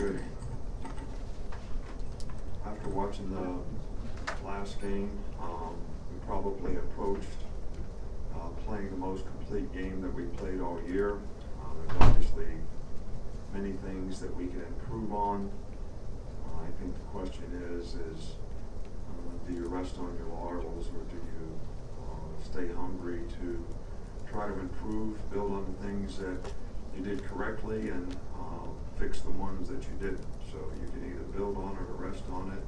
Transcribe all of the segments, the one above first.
Good. After watching the last game, we probably approached playing the most complete game that we played all year. There's obviously many things that we can improve on. I think the question is do you rest on your laurels, or do you stay hungry to try to improve, build on the things that you did correctly, and fix the ones that you didn't? So you can either build on it or rest on it.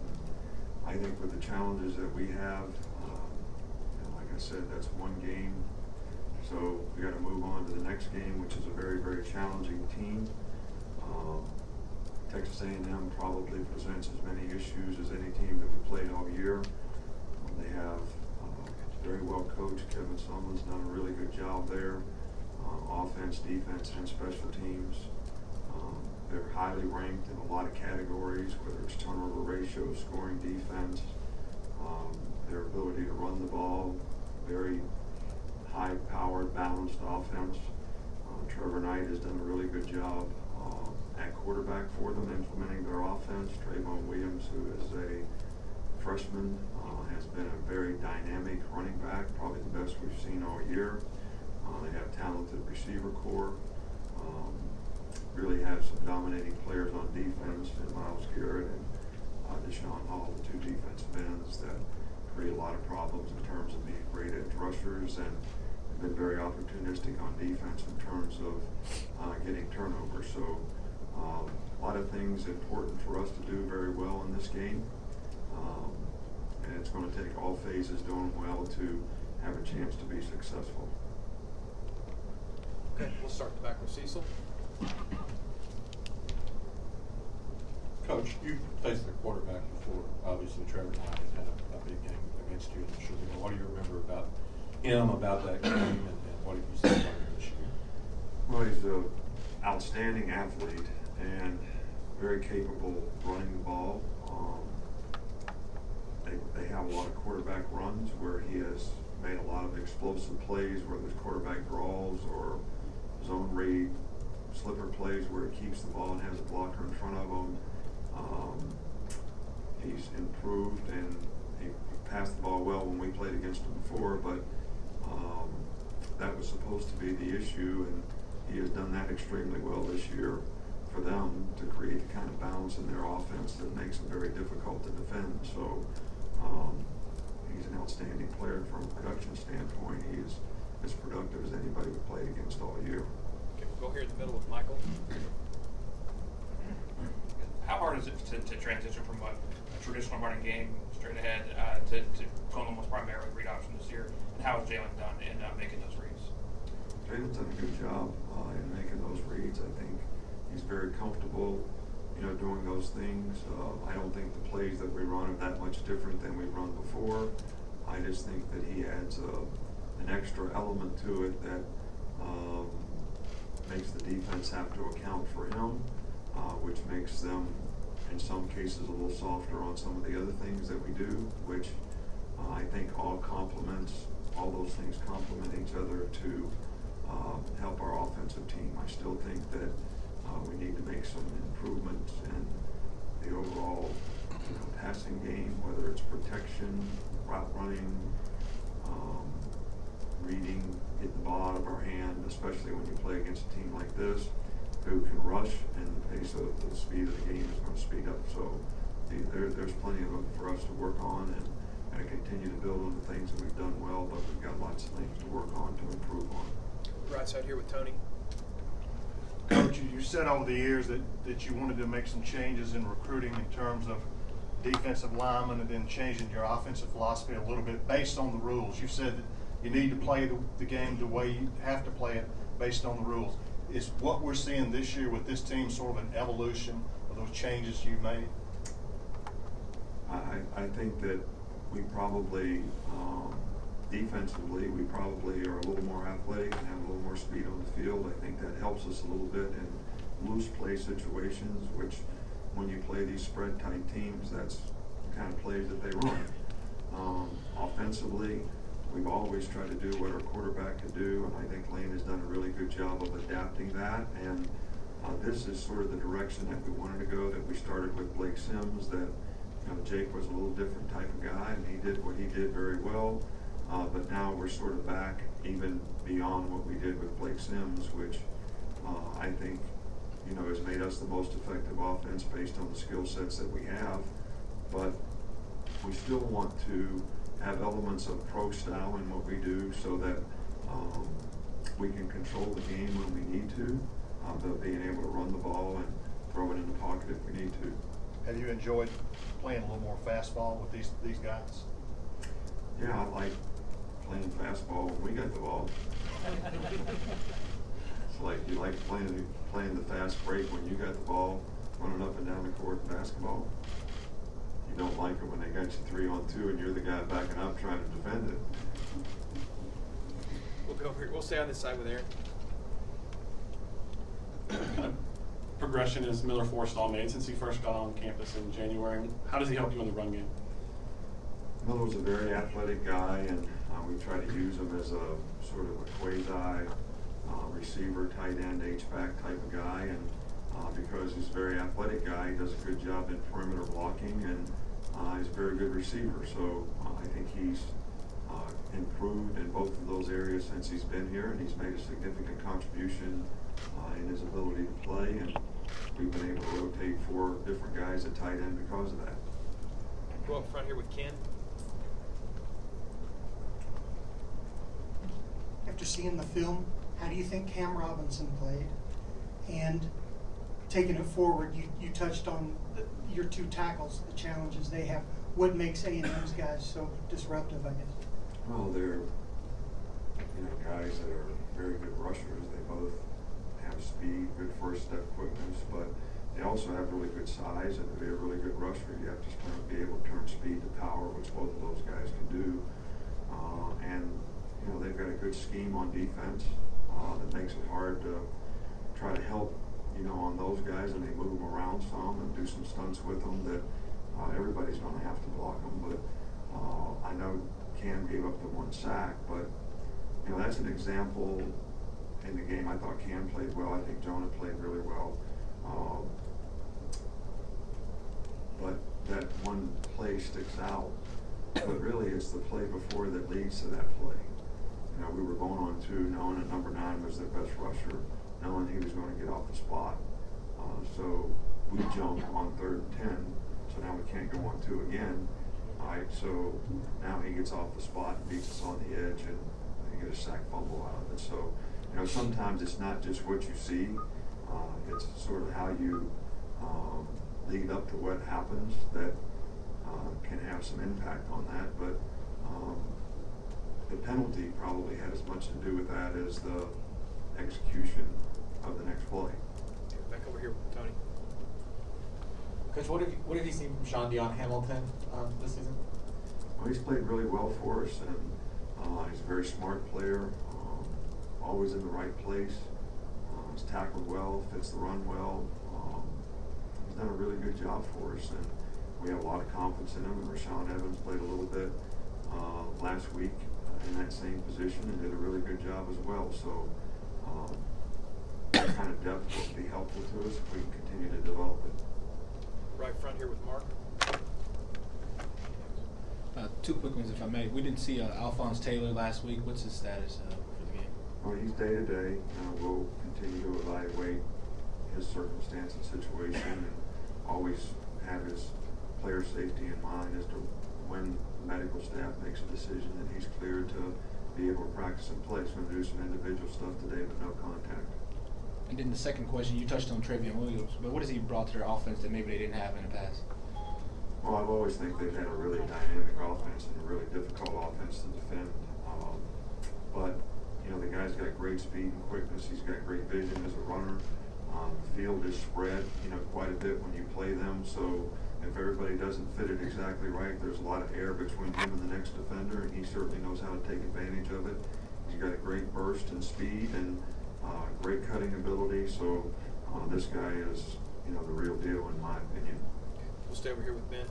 I think with the challenges that we have, like I said, that's one game. So we got to move on to the next game, which is a very, very challenging team. Texas A&M probably presents as many issues as any team that we played all year. They have very well coached. Kevin Sumlin's done a really good job there. Offense, defense, and special teams. They're highly ranked in a lot of categories, whether it's turnover ratio, scoring defense, their ability to run the ball, very high-powered, balanced offense. Trevor Knight has done a really good job at quarterback for them, implementing their offense. Trayvon Williams, who is a freshman, has been a very dynamic running back, probably the best we've seen all year. They have talented receiver corps. Really have some dominating players on defense, and Miles Garrett and Deshaun Hall, the two defensive ends that create a lot of problems in terms of being great edge rushers, and have been very opportunistic on defense in terms of getting turnovers. So a lot of things important for us to do very well in this game, and it's going to take all phases doing well to have a chance to be successful. Okay, we'll start back with Cecil. Coach, you faced the quarterback before. Obviously, Trevor Knight has had a big game against you in the Sugar Bowl. What do you remember about him, about that game, and what have you seen about him this year? Well, he's an outstanding athlete and very capable running the ball. They have a lot of quarterback runs where he has made a lot of explosive plays, whether it's quarterback draws or zone read, slipper plays where he keeps the ball and has a blocker in front of him. He's improved, and he passed the ball well when we played against him before, but that was supposed to be the issue, and he has done that extremely well this year for them to create the kind of balance in their offense that makes it very difficult to defend. So he's an outstanding player from a production standpoint. He is as productive as anybody we played against all year. Okay, we'll go here in the middle with Michael. How hard is it to transition from a traditional running game straight ahead to going almost primarily read option this year? And how has Jalen done in making those reads? Jalen's done a good job in making those reads. I think he's very comfortable, doing those things. I don't think the plays that we run are that much different than we've run before. I just think that he adds an extra element to it that makes the defense have to account for him, which makes them, in some cases, a little softer on some of the other things that we do, which I think all those things complement each other to help our offensive team. I still think that we need to make some improvements in the overall passing game, whether it's protection, route running, reading, getting the ball out of our hand, especially when you play against a team like this who can rush, and the pace of the speed of the game is going to speed up. So there's plenty of it for us to work on, and continue to build on the things that we've done well, but we've got lots of things to work on to improve on. Right side here with Tony. Coach, you said over the years that you wanted to make some changes in recruiting in terms of defensive linemen, and then changing your offensive philosophy a little bit based on the rules. You said that you need to play the game the way you have to play it based on the rules. Is what we're seeing this year with this team sort of an evolution of those changes you made? I think that we probably, defensively, we probably are a little more athletic and have a little more speed on the field. I think that helps us a little bit in loose play situations, which when you play these spread tight teams, that's the kind of plays that they run. Offensively, we've always tried to do what our quarterback can do, and I think Lane has done a really good job of adapting that. And This is sort of the direction that we wanted to go, that we started with Blake Sims, that Jake was a little different type of guy, and he did what he did very well. But now we're sort of back even beyond what we did with Blake Sims, which I think has made us the most effective offense based on the skill sets that we have. But we still want to have elements of pro style in what we do, so that we can control the game when we need to, but being able to run the ball and throw it in the pocket if we need to. Have you enjoyed playing a little more fastball with these guys? Yeah, I like playing fastball when we got the ball. It's like you like playing the fast break when you got the ball, running up and down the court in basketball. You don't like it when they got you 3-on-2 and you're the guy backing up trying to defend it. We'll go over here. We'll stay on this side with Aaron. Progression is Miller Forrestall made since he first got on campus in January. How does he help you in the run game? Miller's a very athletic guy, and we try to use him as a sort of a quasi receiver, tight end, H-back type of guy. And because he's a very athletic guy, he does a good job in perimeter blocking, and he's a very good receiver. So I think he's improved in both of those areas since he's been here, and he's made a significant contribution in his ability to play. And we've been able to rotate 4 different guys at tight end because of that. Go up front here with Ken. After seeing the film, how do you think Cam Robinson played? And taking it forward, you touched on your 2 tackles, the challenges they have. What makes A&M's guys so disruptive, I guess? Well, they're guys that are very good rushers. They both have speed, good first step quickness, but they also have really good size, and to be a really good rusher, you have to be able to turn speed to power, which both of those guys can do. And they've got a good scheme on defense that makes it hard to try to help on those guys, and they move them around some and do some stunts with them that everybody's going to have to block them. But I know Cam gave up the 1 sack, but that's an example in the game. I thought Cam played well. I think Jonah played really well. But that one play sticks out. But really, it's the play before that leads to that play. We were going on 2, knowing that number 9 was their best rusher, knowing he was going to get off the spot. So we jumped on 3rd and 10. So now we can't go on 2 again. All right, so now he gets off the spot and beats us on the edge, and you get a sack fumble out of it. So, sometimes it's not just what you see. It's sort of how you lead up to what happens that can have some impact on that. But the penalty probably had as much to do with that as the execution of the next play. Back over here with Tony. Coach, what have you seen from Sean Dion Hamilton this season? Well, he's played really well for us, and he's a very smart player, always in the right place. He's tackled well, fits the run well. He's done a really good job for us, and we have a lot of confidence in him. And Rashawn Evans played a little bit last week in that same position and did a really good job as well. So that kind of depth will be helpful to us if we can continue to develop it. Right front here with Mark. 2 quick ones, if I may. We didn't see Alphonse Taylor last week. What's his status for the game? Well, he's day to day. We'll continue to evaluate his circumstance and situation, and always have his player safety in mind as to when the medical staff makes a decision that he's cleared to be able to practice and play. He's going to do some individual stuff today, but no contact. And then the second question, you touched on Trevion Williams, but what has he brought to their offense that maybe they didn't have in the past? Well, I've always think they've had a really dynamic offense and a really difficult offense to defend. But the guy's got great speed and quickness. He's got great vision as a runner. The field is spread, quite a bit when you play them. So if everybody doesn't fit it exactly right, there's a lot of air between him and the next defender, and he certainly knows how to take advantage of it. He's got a great burst and speed and great cutting ability. So this guy is, the real deal in my opinion. We'll stay over here with Ben.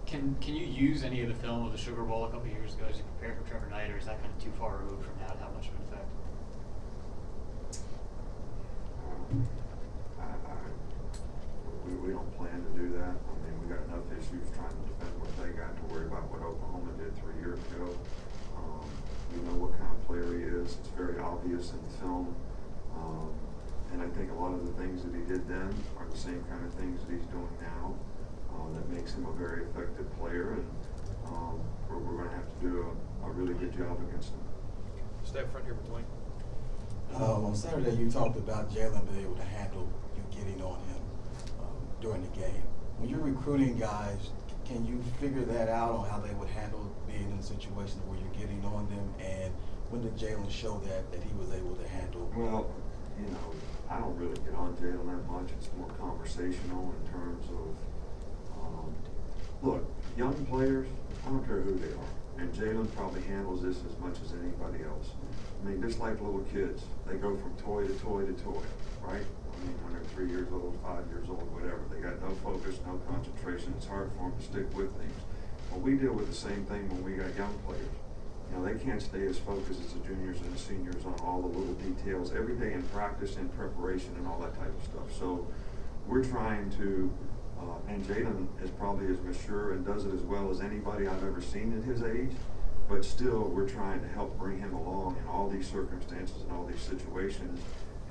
Can you use any of the film of the Sugar Bowl a couple of years ago as you prepare for Trevor Knight, or is that kind of too far removed from now to have much of an effect? And I think a lot of the things that he did then are the same kind of things that he's doing now. That makes him a very effective player, and we're going to have to do a really good job against him. Stay up front here with Dwayne. On Saturday, you talked about Jalen being able to handle you getting on him during the game. When you're recruiting guys, can you figure that out on how they would handle being in situations where you're getting on them? And when did Jalen show that he was able to handle? Well, you know, I don't really get on Jalen that much. It's more conversational in terms of, look, young players, I don't care who they are. And Jalen probably handles this as much as anybody else. I mean, just like little kids, they go from toy to toy to toy, right? I mean, when they're 3 years old, 5 years old, whatever, they got no focus, no concentration. It's hard for them to stick with things. Well, we deal with the same thing when we got young players. You know, they can't stay as focused as the juniors and the seniors on all the little details every day in practice, in preparation, and all that type of stuff. So we're trying to, and Jalen is probably as mature and does it as well as anybody I've ever seen at his age, but still we're trying to help bring him along in all these circumstances and all these situations.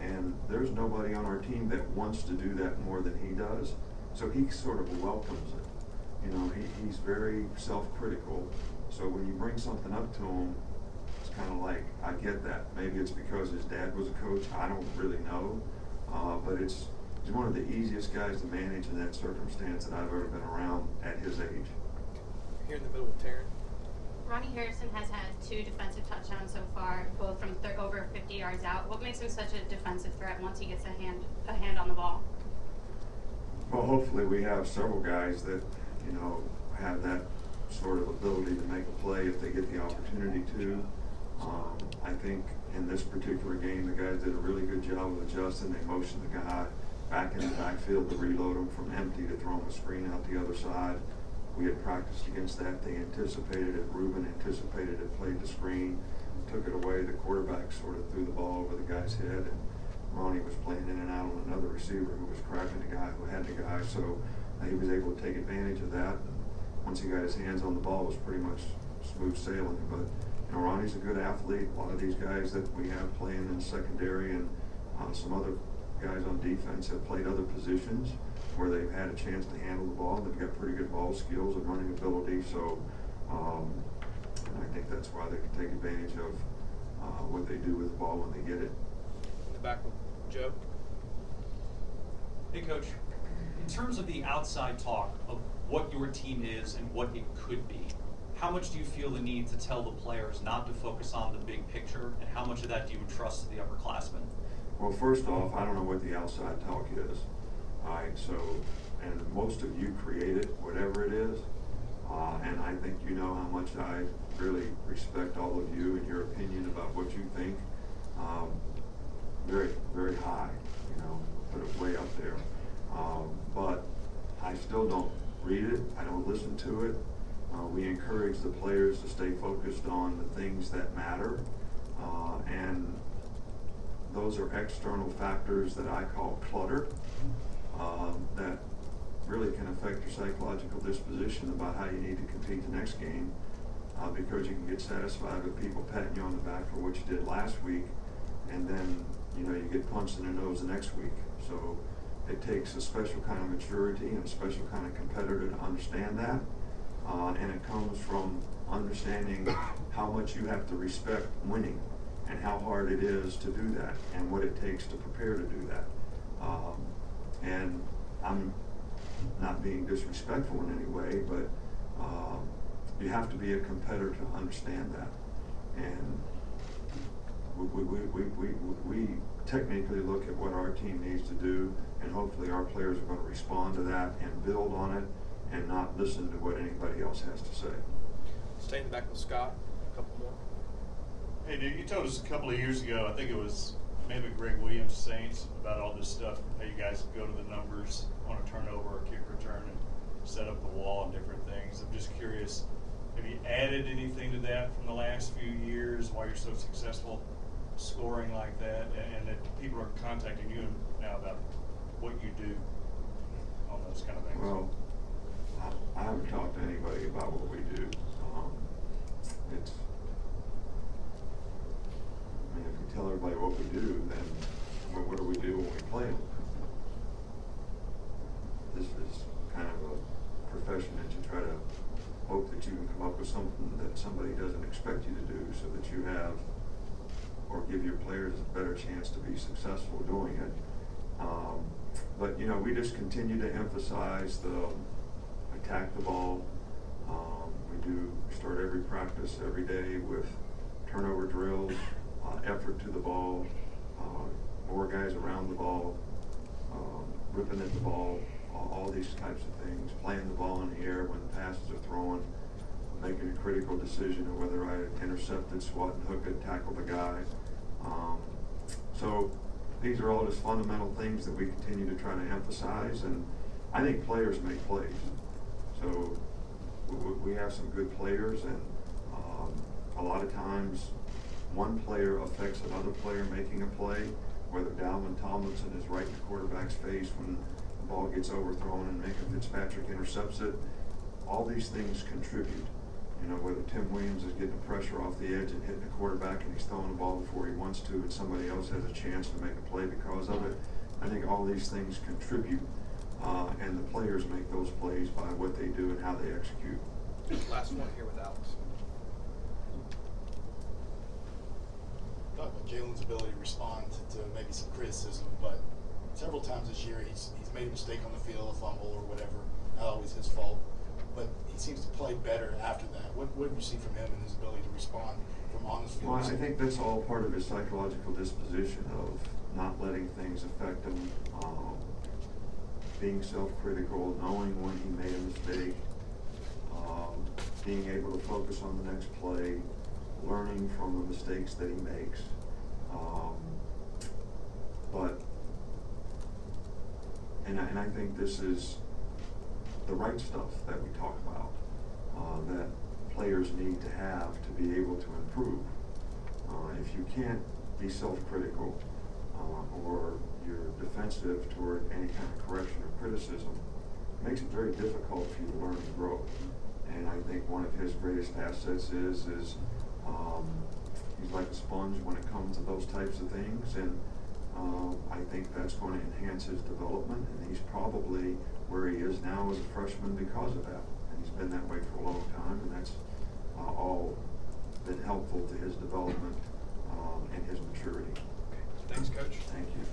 And there's nobody on our team that wants to do that more than he does. So he sort of welcomes it. You know, he's very self-critical. So when you bring something up to him, it's kind of like, I get that. Maybe it's because his dad was a coach. I don't really know. But he's one of the easiest guys to manage in that circumstance that I've ever been around at his age. Here in the middle with Taryn. Ronnie Harrison has had 2 defensive touchdowns so far, both from over 50 yards out. What makes him such a defensive threat once he gets a hand on the ball? Well, hopefully we have several guys that, you know, have that sort of ability to make a play if they get the opportunity to. I think in this particular game, the guys did a really good job of adjusting. They motioned the guy back in the backfield to reload him from empty to throw him a screen out the other side. We had practiced against that. They anticipated it. Ruben anticipated it, played the screen, took it away. The quarterback sort of threw the ball over the guy's head, and Ronnie was playing in and out on another receiver who was cracking the guy who had the guy. So he was able to take advantage of that. And once he got his hands on the ball, it was pretty much smooth sailing. But you know, Ronnie's a good athlete. A lot of these guys that we have playing in secondary and some other guys on defense have played other positions where they've had a chance to handle the ball. They've got pretty good ball skills and running ability. So and I think that's why they can take advantage of what they do with the ball when they get it. In the back with Joe. Hey, Coach. In terms of the outside talk of what your team is and what it could be, how much do you feel the need to tell the players not to focus on the big picture, and how much of that do you entrust to the upperclassmen? Well, first off, I don't know what the outside talk is. All right, so, and most of you create it, whatever it is, and I think you know how much I really respect all of you and your opinion about what you think. Very, very high, you know, put it way up there. But I still don't read it. I don't listen to it. We encourage the players to stay focused on the things that matter, and those are external factors that I call clutter, that really can affect your psychological disposition about how you need to compete the next game, because you can get satisfied with people patting you on the back for what you did last week, and then you know you get punched in the nose the next week. So it takes a special kind of maturity and a special kind of competitor to understand that, and it comes from understanding how much you have to respect winning and how hard it is to do that and what it takes to prepare to do that. And I'm not being disrespectful in any way, but you have to be a competitor to understand that. And we technically look at what our team needs to do, and hopefully our players are going to respond to that and build on it and not listen to what anybody else has to say. Stay in the back with Scott. A couple more. Hey, dude, you told us a couple of years ago, I think it was maybe Greg Williams Saints, about all this stuff, how you guys go to the numbers on a turnover or kick return and set up the wall and different things. I'm just curious, have you added anything to that from the last few years, why you're so successful scoring like that, and that people are contacting you now about what you do on those kind of things? Well, I haven't talked to anybody about what we do. I mean, if we tell everybody what we do, then play them. This is kind of a profession that you try to hope that you can come up with something that somebody doesn't expect you to do, so that you have, or give your players a better chance to be successful doing it. But you know, we just continue to emphasize the attack the ball. We do start every practice every day with turnover drills, effort to the ball, more guys around the ball, ripping at the ball, all these types of things, playing the ball in the air when the passes are thrown, making a critical decision of whether I intercept it, swat and hook it, tackle the guy. So these are all just fundamental things that we continue to try to emphasize, and I think players make plays. So we have some good players, and a lot of times one player affects another player making a play, whether Dalvin Tomlinson is right in the quarterback's face when the ball gets overthrown and Minka Fitzpatrick intercepts it. All these things contribute. You know, whether Tim Williams is getting the pressure off the edge and hitting the quarterback and he's throwing the ball before he wants to, and somebody else has a chance to make a play because of it. I think all these things contribute, and the players make those plays by what they do and how they execute. Last one here with Alex. Talk about Jalen's ability to respond to maybe some criticism, but several times this year he's made a mistake on the field, a fumble or whatever, not always his fault, but he seems to play better after that. What do you see from him and his ability to respond from on the field? Well, I think that's all part of his psychological disposition of not letting things affect him, being self-critical, knowing when he made a mistake, being able to focus on the next play, learning from the mistakes that he makes. And I think this is the right stuff that we talk about, that players need to have to be able to improve. If you can't be self-critical, or you're defensive toward any kind of correction or criticism, it makes it very difficult for you to learn and grow. And I think one of his greatest assets is he's like a sponge when it comes to those types of things, and I think that's going to enhance his development, and he's probably where he is now as a freshman because of that. And he's been that way for a long time, and that's all been helpful to his development and his maturity. Thanks, Coach. Thank you.